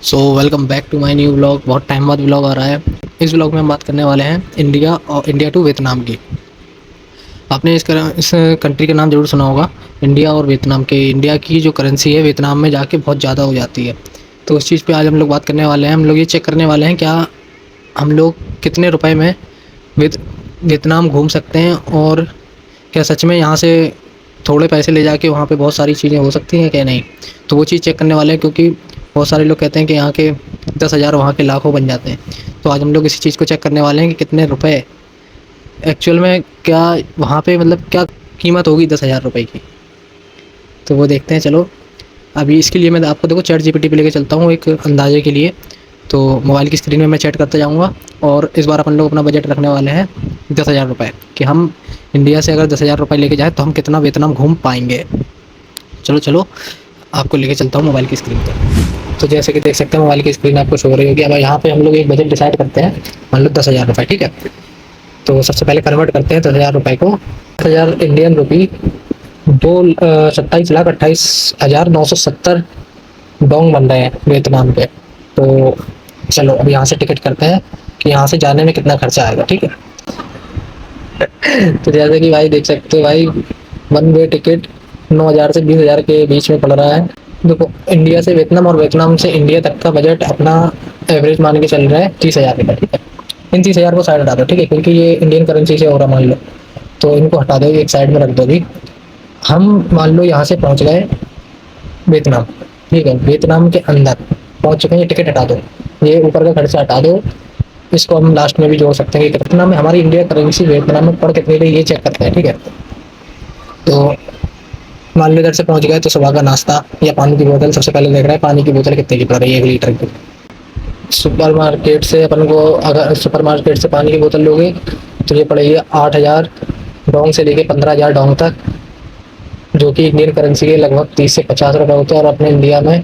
So welcome back to my new vlog. बहुत time बाद vlog आ रहा है। इस व्लॉग में हम बात करने वाले हैं इंडिया टू वियतनाम की। आपने इस कंट्री का नाम ज़रूर सुना होगा, इंडिया और वियतनाम के। इंडिया की जो करेंसी है वियतनाम में जाके बहुत ज़्यादा हो जाती है, तो उस चीज़ पे आज हम लोग बात करने वाले हैं। हम लोग ये चेक करने वाले हैं क्या हम लोग कितने रुपए में वियतनाम घूम सकते हैं, और क्या सच में यहाँ से थोड़े पैसे ले जाके वहाँ पे बहुत सारी चीज़ें हो सकती हैं क्या नहीं। तो वो चीज़ चेक करने वाले हैं, क्योंकि बहुत सारे लोग कहते हैं कि यहाँ के 10,000 वहाँ के लाखों बन जाते हैं। तो आज हम लोग इसी चीज़ को चेक करने वाले हैं कि कितने रुपए एक्चुअल में क्या वहाँ पे, मतलब क्या कीमत होगी 10,000 रुपये की। तो वो देखते हैं। चलो अभी इसके लिए मैं आपको देखो चैट जीपीटी पे लेके चलता हूँ एक अंदाजे के लिए। तो मोबाइल की स्क्रीन में मैं चैट करते जाऊँगा, और इस बार अपन लोग अपना बजट रखने वाले हैं 10,000 रुपये, कि हम इंडिया से अगर 10,000 रुपये लेके जाएँ तो हम कितना वियतनाम घूम पाएंगे। चलो चलो आपको लेके चलता हूँ मोबाइल की स्क्रीन पर। तो जैसे कि देख सकते हैं मोबाइल की स्क्रीन आपको शो हो रही होगी। अब यहाँ पे हम लोग एक बजट डिसाइड करते हैं, मान लो 10,000 रुपये, ठीक है। तो सबसे पहले कन्वर्ट करते हैं 10,000 रुपये को। 10,000 इंडियन रुपी दो 27,28,970 डोंग बन रहे हैं वियतनाम के। तो चलो अब यहाँ से टिकट करते हैं कि यहाँ से जाने में कितना खर्चा आएगा, ठीक है। तो जैसे कि भाई देख सकते हो भाई, वन वे टिकट 9,000 से 20,000 के बीच में पड़ रहा है। देखो इंडिया से वियतनाम और वियतनाम से इंडिया तक का बजट अपना एवरेज मान के चल रहा है 30,000 का, ठीक है। इन 30,000 को साइड हटा दो, ठीक है, क्योंकि ये इंडियन करेंसी से हो रहा मान लो, तो इनको हटा दो, एक साइड में रख दो भी। हम मान लो यहाँ से पहुँच गए वियतनाम, ठीक है, वियतनाम के अंदर पहुँच चुके हैं। ये टिकट हटा दो, ये ऊपर का खर्चा हटा दो, इसको हम लास्ट में भी जोड़ सकते हैं कि कितना में हमारी इंडिया करेंसी वियतनाम में पड़ कितनी रही, ये चेक करते हैं, ठीक है। तो मान लो इधर से पहुँच गए, तो सुबह का नाश्ता या पानी की बोतल, सबसे पहले देख रहे हैं पानी की बोतल कितने की पड़ रही है 1 लीटर की। सुपरमार्केट से अपन को, अगर सुपरमार्केट से पानी की बोतल लोगे तो ये पड़ेगी 8,000 डोंग से लेके 15,000 डोंग तक, जो कि इंडियन करेंसी के लगभग 30 से 50 रुपये होते हैं। और अपने इंडिया में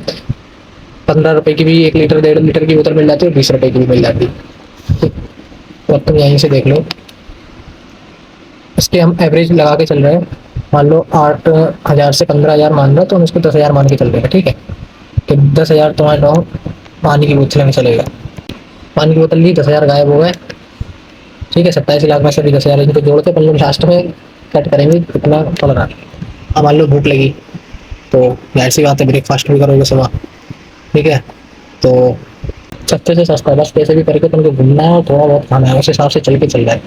15 रुपये की भी 1 लीटर 1.5 लीटर की बोतल मिल जाती है, और 20 रुपये की भी मिल जाती है। तो अब तुम यहीं से देख लो, इसके हम एवरेज लगा के चल रहे हैं। मान लो 8,000 से 15,000 मान लो, तो हम इसको 10,000 मान के चल रहे हैं, ठीक है। कि 10,000 तुम्हारे डोंग पानी की बोतल में चलेगा। पानी की बोतल ली, 10,000 गायब हो गए, ठीक है। 27 लाख में से भी 10,000 इनको जोड़ के अपन लोग लास्ट में कट करेंगे कितना पड़ रहा। अब मान लो भूख लगी, तो जाहिर सी बात है ब्रेकफास्ट भी करोगे सुबह, ठीक है। तो सस्ते से सस्ता, बस पैसे भी करके तुमको घूमना है और थोड़ा बहुत खाना है, उस हिसाब से चल के चल रहा है।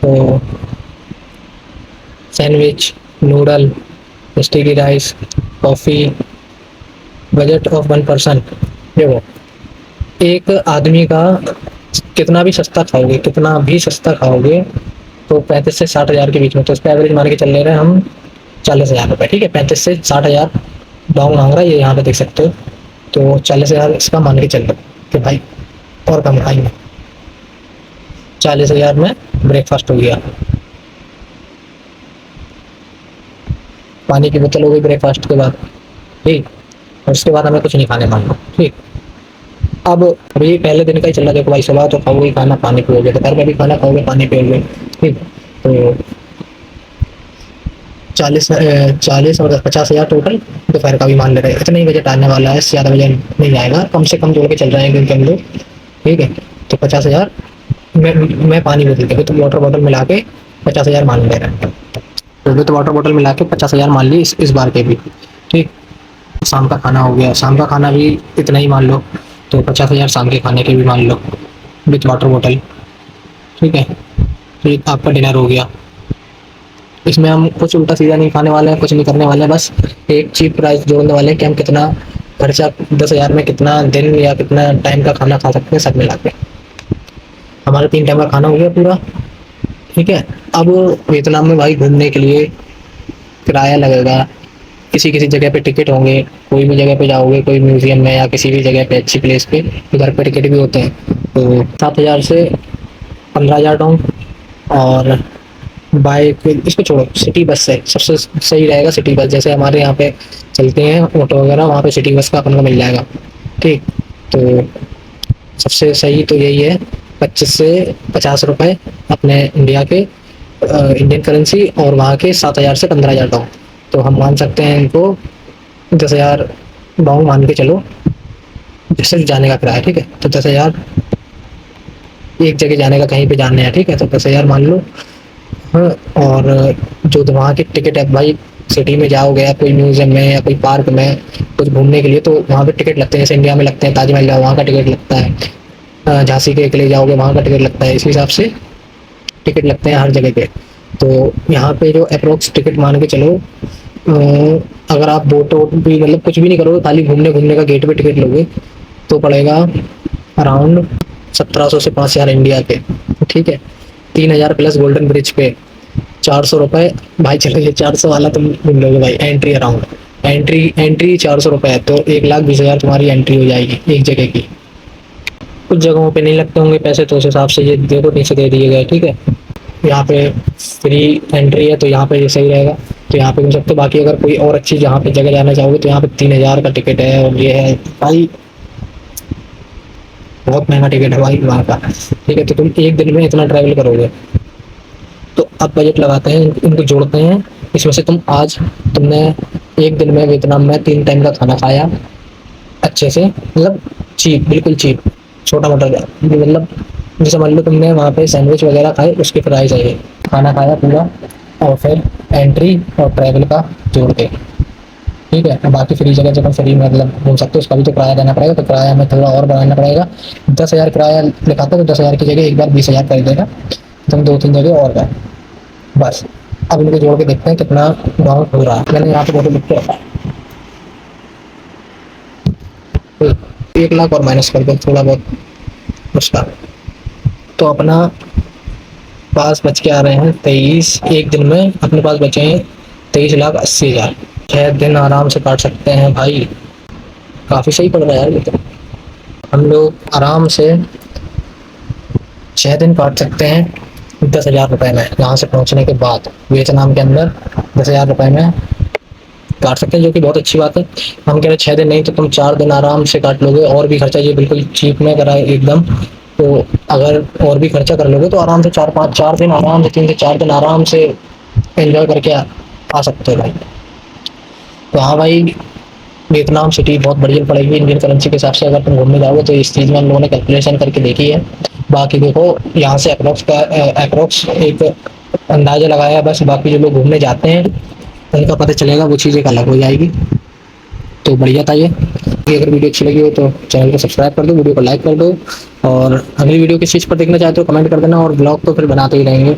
तो sandwich, noodle, sticky rice, coffee, budget of 1 person. देखो एक आदमी का कितना भी सस्ता खाओगे, कितना भी सस्ता खाओगे, तो 35 से 60,000 के बीच में। तो इस पर एवरेज मान के चल ले रहे हैं हम 40,000 रुपये, ठीक है। 35 से 60,000 डॉन्ग मांग रहा है, ये यहाँ पे देख सकते हो। तो 40,000 इसका मान के चल रहे कि भाई और कम खाएंगे। 40,000 में ब्रेकफास्ट हो गया, पानी की बोतल हो गई ब्रेकफास्ट के बाद, ठीक। और उसके बाद हमें कुछ नहीं खाने, मान लो, ठीक। अब अभी पहले दिन का ही चल रहा है। देखो भाई सुबह तो खाओगे खाना, पानी पियोगे, दोपहर में भी खाना खाओगे, पानी पियोगे, ठीक। तो 40 और 50,000 टोटल दोपहर का भी मान ले रहे हैं। इतना ही बजट आने वाला है, इससे ज़्यादा बजट नहीं आएगा, कम से कम जोड़ के चल रहे हैं क्योंकि हम लोग, ठीक है। तो 50,000 मैं पानी बोतल के तो वाटर बॉटल मिला के 50,000 मान ले रहे हैं। तो वाटर बॉटल मिला के 50,000 मान ली इस बार के भी, ठीक। शाम का खाना हो गया, शाम का खाना भी इतना ही मान लो, तो 50,000 शाम के खाने के भी मान लो विथ वाटर बॉटल, ठीक है। फिर आपका डिनर हो गया। इसमें हम कुछ उल्टा सीधा नहीं खाने वाले हैं, कुछ नहीं करने वाले हैं, बस एक चीप प्राइस जोड़ने वाले हैं कि हम कितना खर्चा 10,000 में कितना दिन या कितना टाइम का खाना खा सकते हैं सब मिला के। हमारा 3 टाइम का खाना हो गया पूरा, ठीक है। अब वियतनाम में भाई घूमने के लिए किराया लगेगा, किसी किसी जगह पे टिकट होंगे, कोई भी जगह पे जाओगे, कोई म्यूजियम में या किसी भी जगह पे अच्छी प्लेस पे, उधर पे टिकट भी होते हैं। तो 7,000 से 15,000 डाउन। और बाइक इसको छोड़ो, सिटी बस से सबसे सही रहेगा। सिटी बस जैसे हमारे यहाँ पे चलते हैं ऑटो वगैरह, वहाँ पे सिटी बस का अपन को मिल जाएगा, ठीक। तो सबसे सही तो यही है, 25 से 50 रुपये अपने इंडिया के इंडियन करेंसी, और वहाँ के 7,000 से 15,000 डाउन। तो हम मान सकते हैं इनको 10,000 डाउन मान के चलो, सिर्फ जाने का किराया, ठीक है। तो 10,000 एक जगह जाने का, कहीं पे जाना है, ठीक है, तो 10,000 मान लो। हाँ, और जो तो वहाँ की टिकट है भाई, सिटी में जाओगे या कोई म्यूजियम में या कोई पार्क में कुछ घूमने के लिए, तो वहाँ पे टिकट लगते हैं, जैसे इंडिया में लगते हैं, ताजमहल जाओ वहाँ का टिकट लगता है, झांसी के किले जाओगे वहाँ का टिकट लगता है, इस हिसाब से टिकट लगते हैं हर जगह पे। तो यहाँ पे जो अप्रोक्स टिकट मान के चलो, अगर आप बोट वोट भी मतलब कुछ भी नहीं करोगे, खाली घूमने घूमने का गेट पे टिकट लोगे, तो पड़ेगा अराउंड 1700 से 5,000 इंडिया के, ठीक है। 3,000 प्लस गोल्डन ब्रिज पे 400 रुपये भाई। चलो ये 400 वाला तुम ढूंढ लोगे भाई, एंट्री अराउंड, एंट्री 400 रुपये है, तो 1,20,000 तुम्हारी एंट्री हो जाएगी एक जगह की। कुछ जगहों पे नहीं लगते होंगे पैसे, तो उस हिसाब से ये देखो नीचे दे दिए गए, ठीक है। यहाँ पे फ्री एंट्री है, तो यहाँ पे ये सही रहेगा, तो यहाँ पे घूम सकते हो। बाकी अगर कोई और अच्छी जहाँ पे जगह जाना चाहोगे, तो यहाँ पे 3,000 का टिकट है, और ये है भाई बहुत महंगा टिकट है भाई वहाँ का, ठीक है। तो तुम एक दिन में इतना ट्रैवल करोगे, तो अब बजट लगाते हैं, इनको जोड़ते हैं। इसमें से तुमने एक दिन में वियतनाम में 3 टाइम का खाना खाया अच्छे से, मतलब चीप, बिल्कुल चीप, छोटा मोटा मतलब, जैसे मान लो तुमने वहाँ पे सैंडविच वगैरह खाए, उसके प्राइस है ये, खाना खाया पूरा, और फिर एंट्री और ट्रैवल का जोड़ के, ठीक है। बाकी फ्री जगह जब फ्री मतलब घूम सकते हो, उसका भी तो किराया देना पड़ेगा, तो किराया हमें थोड़ा और बढ़ाना पड़ेगा। 10,000 किराया लिखाता, तो 10,000 की जगह एक बार 20,000 कर देगा, तुम 2-3 जगह और गए बस। अब इनको जोड़ के देखते हैं कितना अमाउंट हो रहा है। मैंने यहाँ पे फोटो लिख के रखा है, तो 1 लाख और माइनस कर दो थोड़ा बहुत उसका, तो अपना पास बच के आ रहे हैं 23। एक दिन में अपने पास बचे हैं 23,80,000। 6 दिन आराम से काट सकते हैं भाई, काफ़ी सही पड़ रहा है यार ये तो। हम लोग आराम से 6 दिन काट सकते हैं 10,000 रुपये में, यहाँ से पहुँचने के बाद वियतनाम के अंदर 10,000 रुपये में काट सकते हैं, जो कि बहुत अच्छी बात है। हम कह रहे 6 दिन नहीं, तो तुम 4 दिन आराम से काट लोगे, और भी खर्चा ये बिल्कुल चीप में करा है एकदम। तो अगर और भी खर्चा कर लोगे, तो आराम से 4 दिन आराम से, 3 से 4 दिन आराम से एंजॉय करके आ सकते हो भाई। तो हाँ भाई, वियतनाम सिटी बहुत बढ़िया पड़ेगी इंडियन करेंसी के हिसाब से, अगर तुम घूमने जाओगे, तो इस चीज़ में हम लोगों ने कैलकुलेशन करके देखी है। बाकी देखो, यहाँ से अप्रोक्स एक अंदाजा लगाया है बस, बाकी जो लोग घूमने जाते हैं उनका पता चलेगा, वो चीज़ एक अलग हो जाएगी। तो बढ़िया था ये। अगर वीडियो अच्छी लगी हो तो चैनल को सब्सक्राइब कर दो, वीडियो को लाइक कर दो, और अगली वीडियो किस चीज़ पर देखना चाहते हो कमेंट कर देना, और ब्लॉग तो फिर बनाते ही रहेंगे।